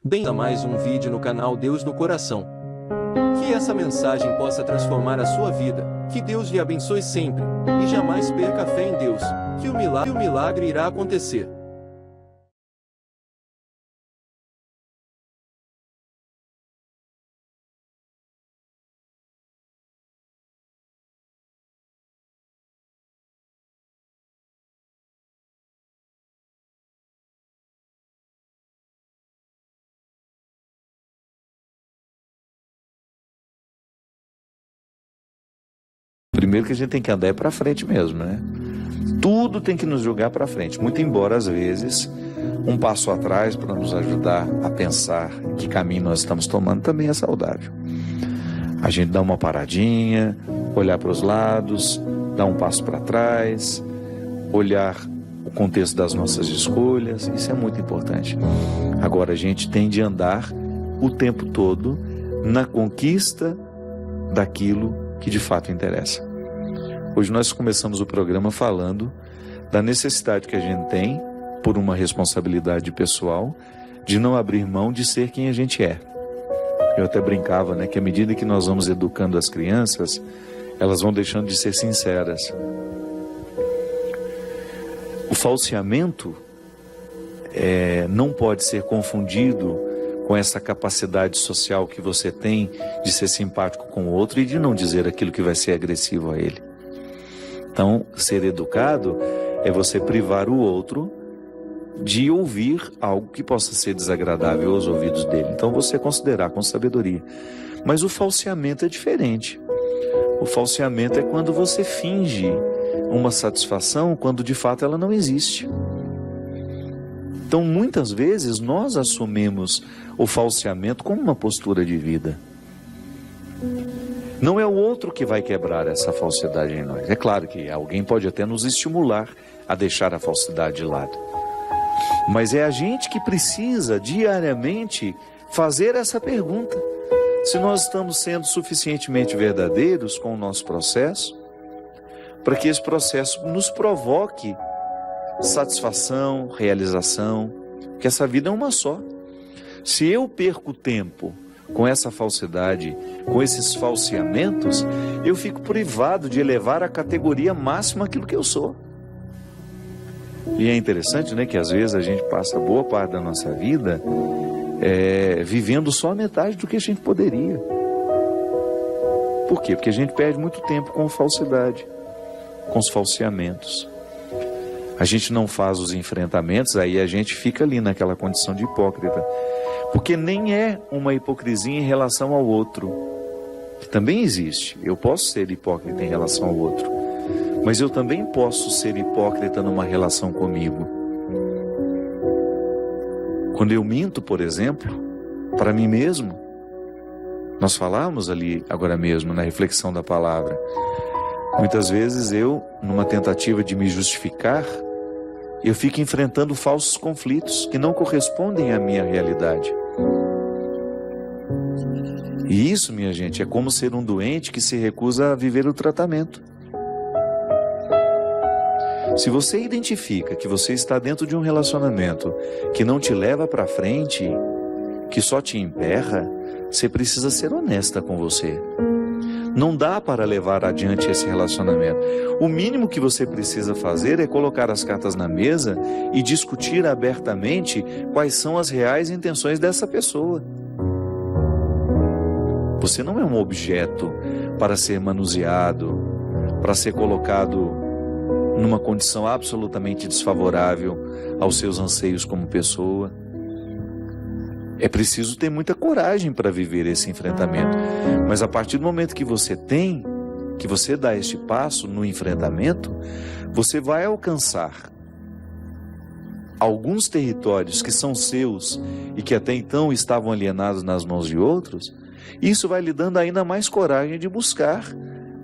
Bem, a mais um vídeo no canal Deus no Coração. Que essa mensagem possa transformar a sua vida, que Deus lhe abençoe sempre, e jamais perca a fé em Deus, que o milagre irá acontecer. Primeiro que a gente tem que andar é para frente mesmo, né? Tudo tem que nos jogar para frente. Muito embora, às vezes, um passo atrás para nos ajudar a pensar que caminho nós estamos tomando também é saudável. A gente dá uma paradinha, olhar para os lados, dar um passo para trás, olhar o contexto das nossas escolhas, isso é muito importante. Agora, a gente tem de andar o tempo todo na conquista daquilo que de fato interessa. Hoje nós começamos o programa falando da necessidade que a gente tem, por uma responsabilidade pessoal, de não abrir mão de ser quem a gente é. Eu até brincava, né, que à medida que nós vamos educando as crianças, elas vão deixando de ser sinceras. O falseamento não pode ser confundido com essa capacidade social que você tem de ser simpático com o outro e de não dizer aquilo que vai ser agressivo a ele. Então, ser educado é você privar o outro de ouvir algo que possa ser desagradável aos ouvidos dele. Então, você considerar com sabedoria. Mas o falseamento é diferente. O falseamento é quando você finge uma satisfação quando de fato ela não existe. Então, muitas vezes, nós assumimos o falseamento como uma postura de vida. Não é o outro que vai quebrar essa falsidade em nós. É claro que alguém pode até nos estimular a deixar a falsidade de lado. Mas é a gente que precisa, diariamente, fazer essa pergunta. Se nós estamos sendo suficientemente verdadeiros com o nosso processo, para que esse processo nos provoque satisfação, realização, que essa vida é uma só. Se eu perco tempo com essa falsidade, com esses falseamentos, eu fico privado de elevar à categoria máxima aquilo que eu sou. E é interessante, né, que às vezes a gente passa boa parte da nossa vida vivendo só a metade do que a gente poderia. Por quê? Porque a gente perde muito tempo com falsidade, com os falseamentos. A gente não faz os enfrentamentos, aí a gente fica ali naquela condição de hipócrita. Porque nem é uma hipocrisia em relação ao outro, que também existe. Eu posso ser hipócrita em relação ao outro, mas eu também posso ser hipócrita numa relação comigo. Quando eu minto, por exemplo, para mim mesmo, nós falamos ali agora mesmo na reflexão da palavra, muitas vezes eu, numa tentativa de me justificar, eu fico enfrentando falsos conflitos que não correspondem à minha realidade. E isso, minha gente, é como ser um doente que se recusa a viver o tratamento. Se você identifica que você está dentro de um relacionamento que não te leva para frente, que só te emperra, você precisa ser honesta com você. Não dá para levar adiante esse relacionamento. O mínimo que você precisa fazer é colocar as cartas na mesa e discutir abertamente quais são as reais intenções dessa pessoa. Você não é um objeto para ser manuseado, para ser colocado numa condição absolutamente desfavorável aos seus anseios como pessoa. É preciso ter muita coragem para viver esse enfrentamento. Mas a partir do momento que você dá este passo no enfrentamento, você vai alcançar alguns territórios que são seus e que até então estavam alienados nas mãos de outros. Isso vai lhe dando ainda mais coragem de buscar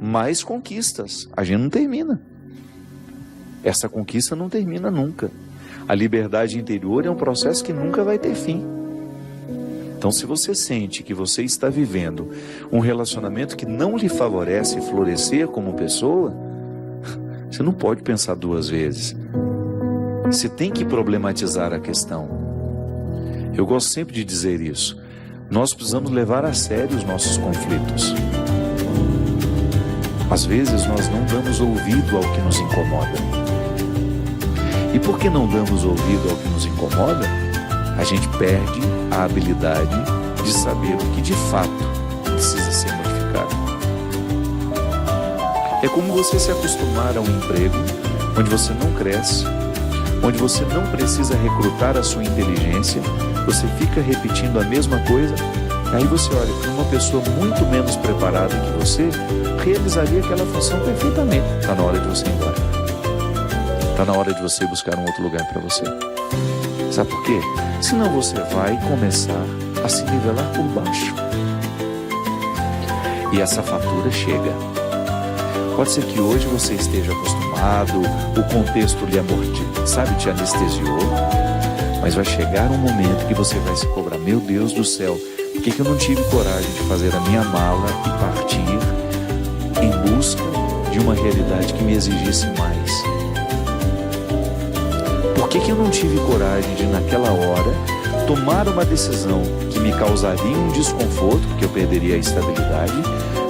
mais conquistas. A gente não termina. Essa conquista não termina nunca. A liberdade interior é um processo que nunca vai ter fim. Então, se você sente que você está vivendo um relacionamento que não lhe favorece florescer como pessoa, você não pode pensar duas vezes. Você tem que problematizar a questão. Eu gosto sempre de dizer isso. Nós precisamos levar a sério os nossos conflitos. Às vezes nós não damos ouvido ao que nos incomoda. E por que não damos ouvido ao que nos incomoda? A gente perde a habilidade de saber o que de fato precisa ser modificado. É como você se acostumar a um emprego onde você não cresce, onde você não precisa recrutar a sua inteligência, você fica repetindo a mesma coisa, aí você olha para uma pessoa muito menos preparada que você, realizaria aquela função perfeitamente. Está na hora de você ir embora. Está na hora de você buscar um outro lugar para você. Sabe por quê? Senão você vai começar a se nivelar por baixo. E essa fatura chega. Pode ser que hoje você esteja acostumado, o contexto lhe te anestesiou, mas vai chegar um momento que você vai se cobrar: meu Deus do céu, por que eu não tive coragem de fazer a minha mala e partir em busca de uma realidade que me exigisse mais? Por que eu não tive coragem de, naquela hora, tomar uma decisão que me causaria um desconforto, porque eu perderia a estabilidade,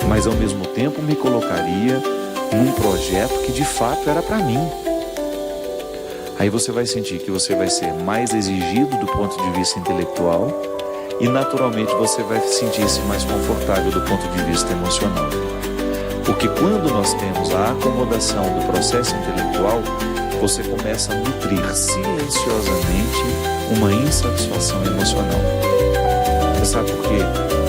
mas ao mesmo tempo me colocaria num projeto que de fato era para mim? Aí você vai sentir que você vai ser mais exigido do ponto de vista intelectual e naturalmente você vai sentir-se mais confortável do ponto de vista emocional. Porque quando nós temos a acomodação do processo intelectual, você começa a nutrir silenciosamente uma insatisfação emocional. Você sabe por quê?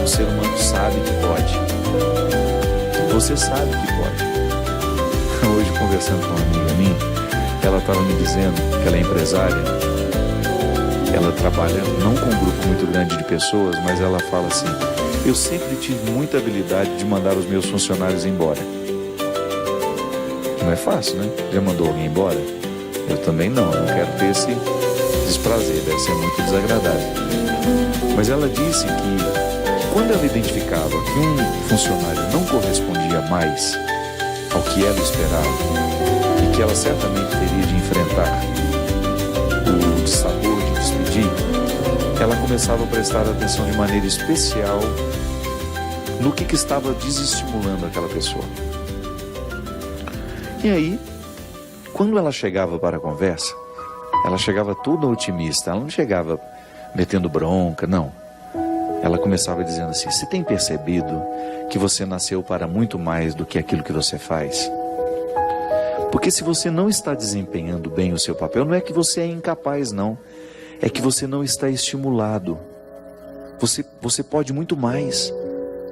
O ser humano sabe que pode. Você sabe que pode. Hoje, conversando com uma amiga minha, ela estava me dizendo que ela é empresária. Ela trabalha não com um grupo muito grande de pessoas, mas ela fala assim: eu sempre tive muita habilidade de mandar os meus funcionários embora. Não é fácil, né? Já mandou alguém embora? Eu também não quero ter esse desprazer, deve ser muito desagradável. Mas ela disse que quando ela identificava que um funcionário não correspondia mais ao que ela esperava e que ela certamente teria de enfrentar o dissabor de despedir, ela começava a prestar atenção de maneira especial no que estava desestimulando aquela pessoa. E aí, quando ela chegava para a conversa, ela chegava toda otimista, ela não chegava metendo bronca, não. Ela começava dizendo assim: você tem percebido que você nasceu para muito mais do que aquilo que você faz? Porque se você não está desempenhando bem o seu papel, não é que você é incapaz, não. É que você não está estimulado. Você pode muito mais.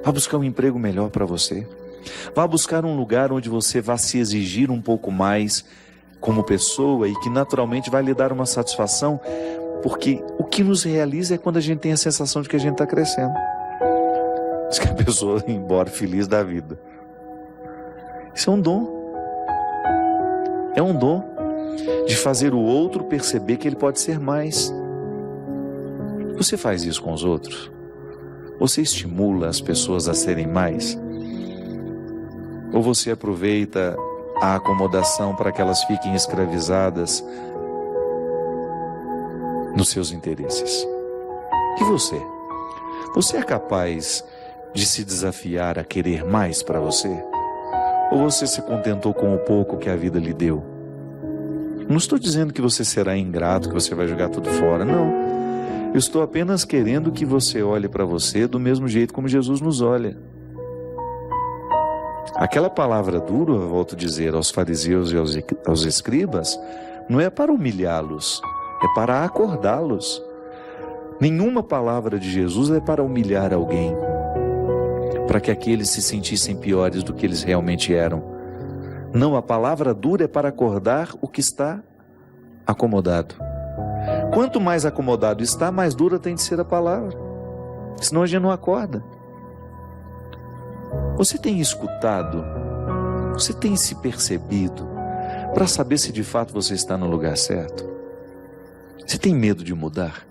Vá buscar um emprego melhor para você. Vá buscar um lugar onde você vá se exigir um pouco mais como pessoa e que naturalmente vai lhe dar uma satisfação, porque o que nos realiza é quando a gente tem a sensação de que a gente está crescendo. Diz que a pessoa vai embora feliz da vida. Isso é um dom. É um dom de fazer o outro perceber que ele pode ser mais. Você faz isso com os outros? Você estimula as pessoas a serem mais? Ou você aproveita a acomodação para que elas fiquem escravizadas nos seus interesses? E você? Você é capaz de se desafiar a querer mais para você? Ou você se contentou com o pouco que a vida lhe deu? Não estou dizendo que você será ingrato, que você vai jogar tudo fora, não. Eu estou apenas querendo que você olhe para você do mesmo jeito como Jesus nos olha. Aquela palavra dura, eu volto a dizer, aos fariseus e aos escribas, não é para humilhá-los, é para acordá-los. Nenhuma palavra de Jesus é para humilhar alguém, para que aqueles se sentissem piores do que eles realmente eram. Não, a palavra dura é para acordar o que está acomodado. Quanto mais acomodado está, mais dura tem de ser a palavra. Senão a gente não acorda. Você tem escutado? Você tem se percebido para saber se de fato você está no lugar certo? Você tem medo de mudar?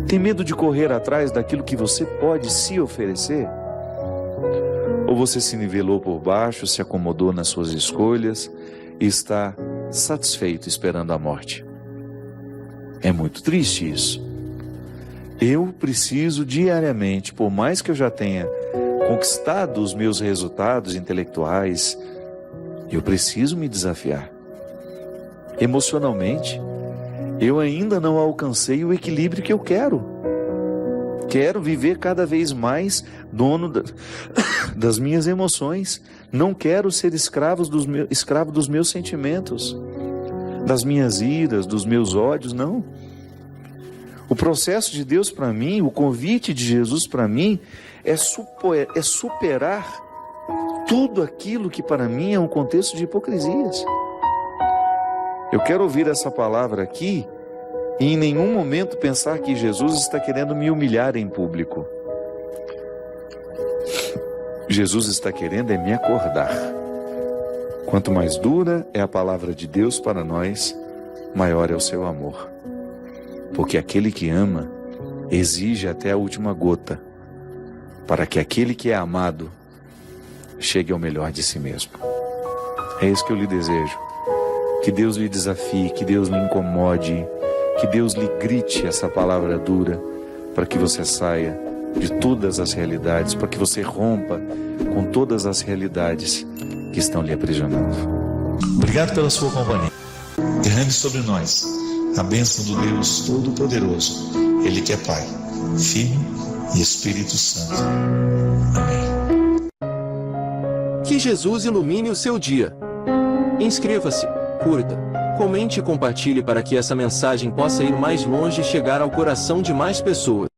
Tem medo de correr atrás daquilo que você pode se oferecer? Ou você se nivelou por baixo, se acomodou nas suas escolhas e está satisfeito esperando a morte? É muito triste isso. Eu preciso diariamente, por mais que eu já tenha conquistado os meus resultados intelectuais, eu preciso me desafiar. Emocionalmente, eu ainda não alcancei o equilíbrio que eu quero. Quero viver cada vez mais dono das minhas emoções. Não quero ser escravo dos meus sentimentos, das minhas iras, dos meus ódios, não. O processo de Deus para mim, o convite de Jesus para mim, é superar tudo aquilo que para mim é um contexto de hipocrisias. Eu quero ouvir essa palavra aqui e em nenhum momento pensar que Jesus está querendo me humilhar em público. Jesus está querendo me acordar. Quanto mais dura é a palavra de Deus para nós, maior é o seu amor. Porque aquele que ama exige até a última gota, para que aquele que é amado chegue ao melhor de si mesmo. É isso que eu lhe desejo. Que Deus lhe desafie, que Deus lhe incomode, que Deus lhe grite essa palavra dura, para que você saia de todas as realidades, para que você rompa com todas as realidades que estão lhe aprisionando. Obrigado pela sua companhia. Derrame sobre nós a bênção do Deus Todo-Poderoso, Ele que é Pai, Filho e Espírito Santo. Amém. Que Jesus ilumine o seu dia. Inscreva-se, curta, comente e compartilhe para que essa mensagem possa ir mais longe e chegar ao coração de mais pessoas.